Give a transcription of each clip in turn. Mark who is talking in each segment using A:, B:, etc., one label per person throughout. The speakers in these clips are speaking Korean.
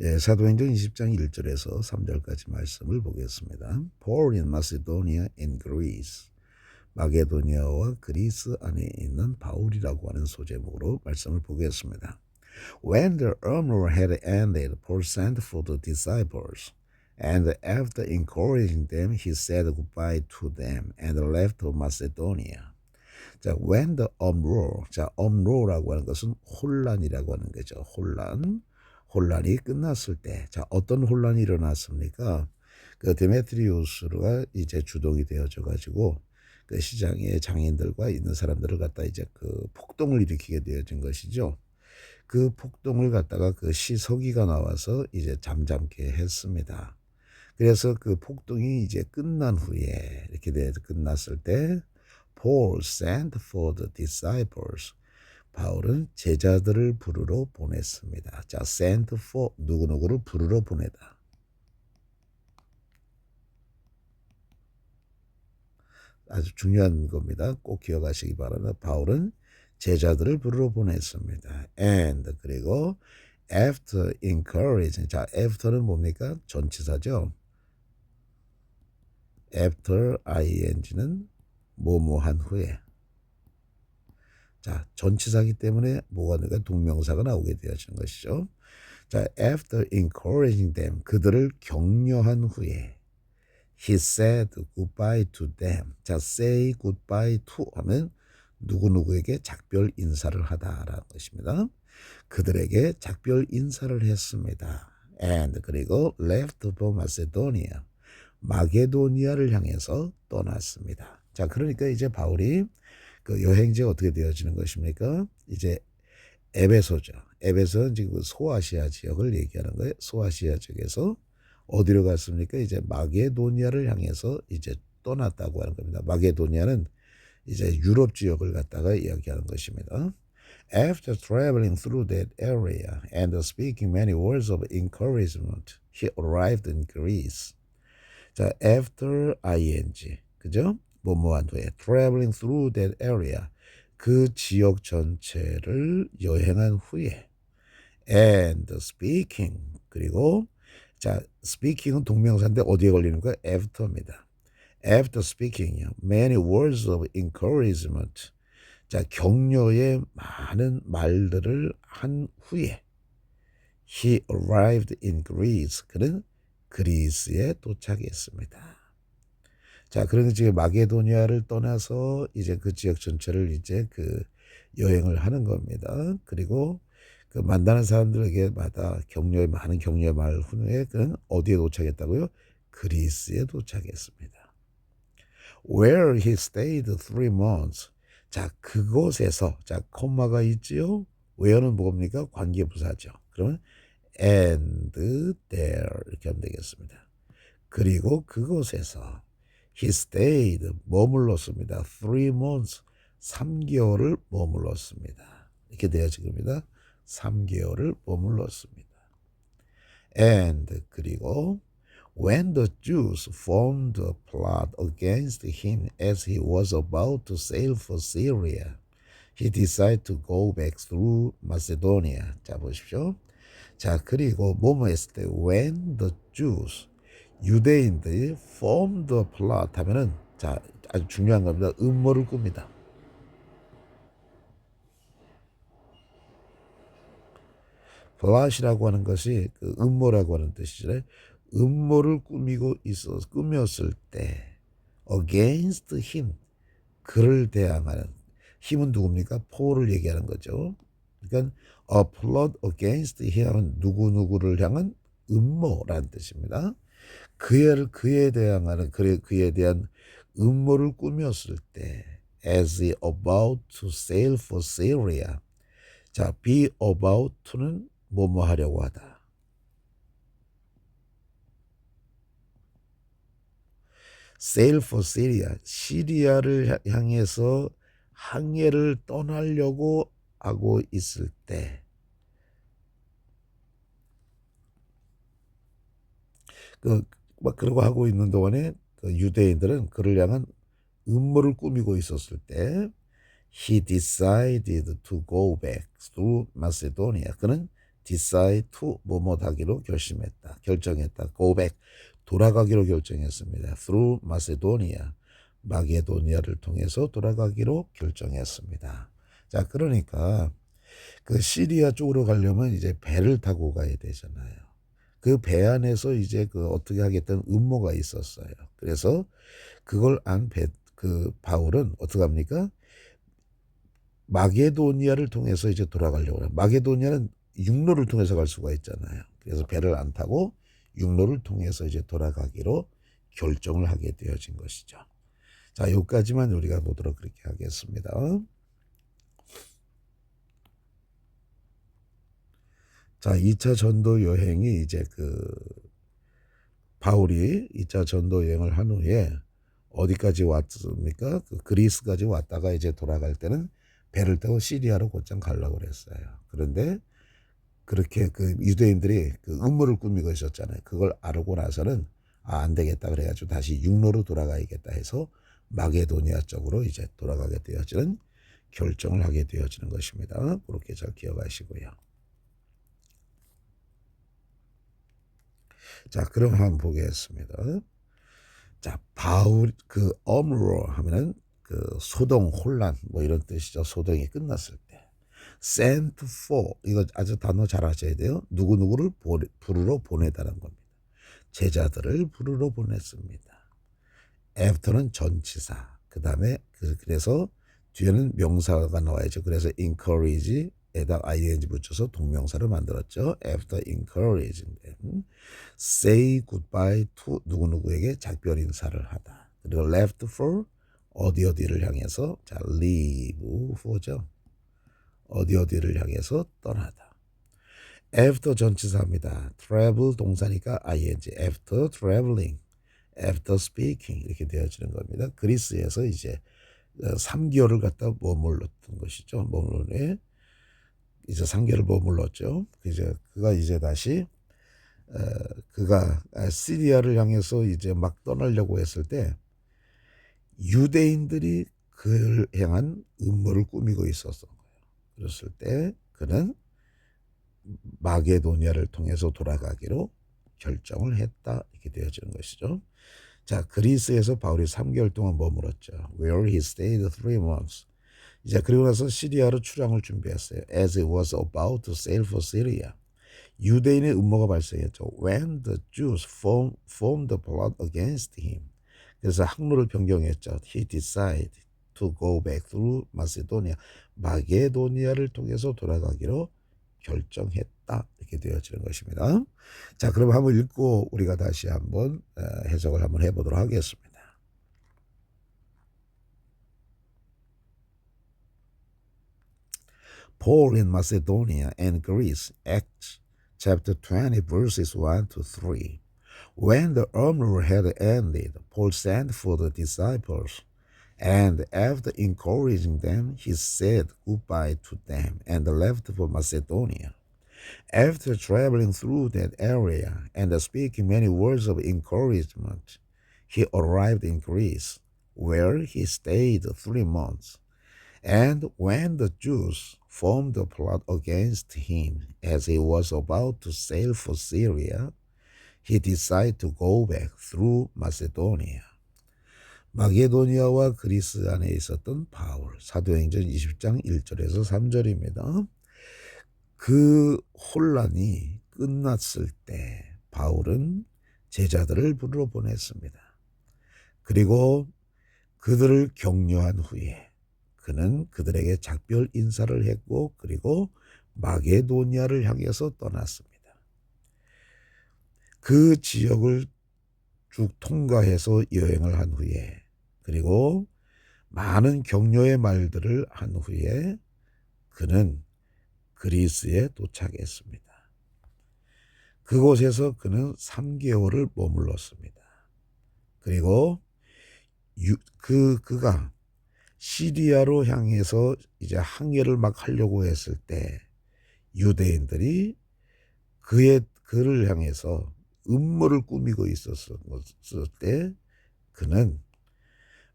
A: 예, 사도행전 20장 1절에서 3절까지 말씀을 보겠습니다. Paul in Macedonia and Greece. 마게도니아와 그리스 안에 있는 바울이라고 하는 소제목으로 말씀을 보겠습니다. When the uproar had ended, Paul sent for the disciples, and after encouraging them, he said goodbye to them and left Macedonia. 자, when the uproar, 자, uproar라고 하는 것은 혼란이라고 하는 거죠. 혼란이 끝났을 때, 자, 어떤 혼란이 일어났습니까? 그 데메트리우스가 이제 주동이 되어져 가지고 그 시장의 장인들과 있는 사람들을 갖다 이제 그 폭동을 일으키게 되어진 것이죠. 그 폭동을 갖다가 그 시서기가 나와서 이제 잠잠케 했습니다. 그래서 그 폭동이 이제 끝난 후에 이렇게 끝났을 때 Paul sent for the disciples. 바울은 제자들을 부르러 보냈습니다. 자, sent for 누구누구를 부르러 보내다. 아주 중요한 겁니다. 꼭 기억하시기 바랍니다. 바울은 제자들을 부르러 보냈습니다. And 그리고 after encouraging. 자, after는 뭡니까? 전치사죠. after ing는 뭐뭐한 후에. 자, 전치사기 때문에 뭐가 되니까 동명사가 나오게 되어지는 것이죠. 자, after encouraging them, 그들을 격려한 후에 he said goodbye to them. 자, say goodbye to 하면 누구누구에게 작별 인사를 하다라는 것입니다. 그들에게 작별 인사를 했습니다. And 그리고 left for Macedonia. 마게도니아를 향해서 떠났습니다. 자, 그러니까 이제 바울이 그 여행지가 어떻게 되어지는 것입니까? 이제 에베소죠. 에베소는 지금 소아시아 지역을 얘기하는 거예요. 소아시아 지역에서 어디로 갔습니까? 이제 마게도니아를 향해서 이제 떠났다고 하는 겁니다. 마게도니아는 이제 유럽 지역을 갖다가 이야기하는 것입니다. After traveling through that area and speaking many words of encouragement, he arrived in Greece. 자, after ing, 그죠? 뭐뭐한 후에 traveling through that area, 그 지역 전체를 여행한 후에 and speaking, 그리고 자, speaking은 동명사인데 어디에 걸리는 거야? after입니다. After speaking, many words of encouragement, 자, 격려의 많은 말들을 한 후에 he arrived in Greece, 그는 그리스에 도착했습니다. 자, 그러니 지금 마게도니아를 떠나서 이제 그 지역 전체를 이제 그 여행을 하는 겁니다. 그리고 그 만나는 사람들에게마다 많은 격려의 말 후에 그는 어디에 도착했다고요? 그리스에 도착했습니다. Where he stayed 3 months. 자, 그곳에서, 자, 콤마가 있지요? where는 뭡니까? 관계부사죠. 그러면 and there 이렇게 하면 되겠습니다. 그리고 그곳에서 he stayed 머물렀습니다. 3 months 3개월을 머물렀습니다. 이렇게 되어집니다. 3개월을 머물렀습니다. And 그리고 when the Jews formed a plot against him as he was about to sail for Syria, he decided to go back through Macedonia. 자, 보십시오. 자, 그리고 뭐뭐 했을 때 when the Jews, 유대인들이 formed a plot 하면은 자, 아주 중요한 겁니다. 음모를 꿉니다. plot이라고 하는 것이 그 음모라고 하는 뜻이잖아요. 음모를 꾸몄을 때 against him, 그를 대항하는, 힘은 누굽니까? 폴을 얘기하는 거죠. 그러니까 a plot against him 하면 누구누구를 향한 음모라는 뜻입니다. 그에 대항하는, 그에 대한 음모를 꾸몄을 때 as he about to sail for Syria. 자, be about to는 뭐뭐 하려고 하다. sail for Syria, 시리아를 향해서 항해를 떠나려고 하고 있을 때 그러고 하고 있는 동안에 그 유대인들은 그를 향한 음모를 꾸미고 있었을 때 he decided to go back through Macedonia. 그는 decide to 뭐뭐하기로 결정했다. go back 돌아가기로 결정했습니다. through Macedonia 마게도니아를 통해서 돌아가기로 결정했습니다. 자, 그러니까 그 시리아 쪽으로 가려면 이제 배를 타고 가야 되잖아요. 그 배 안에서 이제 그 어떻게 하겠다는 음모가 있었어요. 그래서 그걸 그 바울은 어떻게 합니까? 마게도니아를 통해서 이제 돌아가려고 해요. 마게도니아는 육로를 통해서 갈 수가 있잖아요. 그래서 배를 안 타고 육로를 통해서 이제 돌아가기로 결정을 하게 되어진 것이죠. 자, 여기까지만 우리가 보도록 그렇게 하겠습니다. 자, 2차 전도 여행이 이제 바울이 2차 전도 여행을 한 후에 어디까지 왔습니까? 그리스까지 왔다가 이제 돌아갈 때는 배를 타고 시리아로 곧장 가려고 그랬어요. 그런데 그렇게 그 유대인들이 그 음모를 꾸미고 있었잖아요. 그걸 알고 나서는 안 되겠다 그래가지고 다시 육로로 돌아가야겠다 해서 마게도니아 쪽으로 이제 돌아가게 되어지는 결정을 하게 되어지는 것입니다. 그렇게 잘 기억하시고요. 자, 그럼 한번 보겠습니다. 자, 바울 그 어므로 하면은 그 소동 혼란 뭐 이런 뜻이죠. 소동이 끝났을 때. sent for 이거 아주 단어 잘 아셔야 돼요. 누구누구를 부르러 보내다는 겁니다. 제자들을 부르러 보냈습니다. after는 전치사. 그다음에 그래서 뒤에는 명사가 나와야죠. 그래서 encourage에다 ing 붙여서 동명사를 만들었죠. after encouraging them, say goodbye to 누구누구에게 작별 인사를 하다. 그리고 left for 어디를 향해서 자 leave for죠. 어디를 향해서 떠나다. after 전치사입니다. travel 동사니까 ing, after traveling, after speaking 이렇게 되어지는 겁니다. 그리스에서 이제 3개월을 갖다 머물렀던 것이죠. 이제 3개월을 머물렀죠. 그가 이제 다시 그가 시리아를 향해서 이제 막 떠나려고 했을 때 유대인들이 그를 향한 음모를 꾸미고 있었던 거예요. 그랬을 때 그는 마게도니아를 통해서 돌아가기로 결정을 했다 이렇게 되어지는 것이죠. 자, 그리스에서 바울이 3개월 동안 머물었죠. Where he stayed 3 months. 이제 그리고 나서 시리아로 출항을 준비했어요. As it was about to sail for Syria. 유대인의 음모가 발생했죠. When the Jews formed a plot against him. 그래서 항로를 변경했죠. He decided to go back through Macedonia. 마게도니아를 통해서 돌아가기로 결정했다. 이렇게 되어지는 것입니다. 자, 그럼 한번 읽고 우리가 다시 한번 해석을 한번 해보도록 하겠습니다. Paul in Macedonia and Greece, Acts chapter 20, verses 1 to 3. When the uproar had ended, Paul sent for the disciples, and after encouraging them, he said goodbye to them and left for Macedonia. After traveling through that area and speaking many words of encouragement, he arrived in Greece, where he stayed 3 months. And when the Jews formed a plot against him as he was about to sail for Syria, he decided to go back through Macedonia. 마게도니아와 그리스 안에 있었던 바울, 사도행전 20장 1절에서 3절입니다. 그 혼란이 끝났을 때 바울은 제자들을 부르러 보냈습니다. 그리고 그들을 격려한 후에 그는 그들에게 작별 인사를 했고 그리고 마게도니아를 향해서 떠났습니다. 그 지역을 쭉 통과해서 여행을 한 후에 그리고 많은 격려의 말들을 한 후에 그는 그리스에 도착했습니다. 그곳에서 그는 3개월을 머물렀습니다. 그리고 그가 시리아로 향해서 이제 항해를 막 하려고 했을 때 유대인들이 그를 향해서 음모를 꾸미고 있었을 때 그는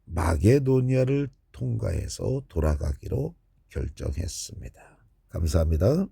A: 마게도니아를 통과해서 돌아가기로 결정했습니다. 감사합니다.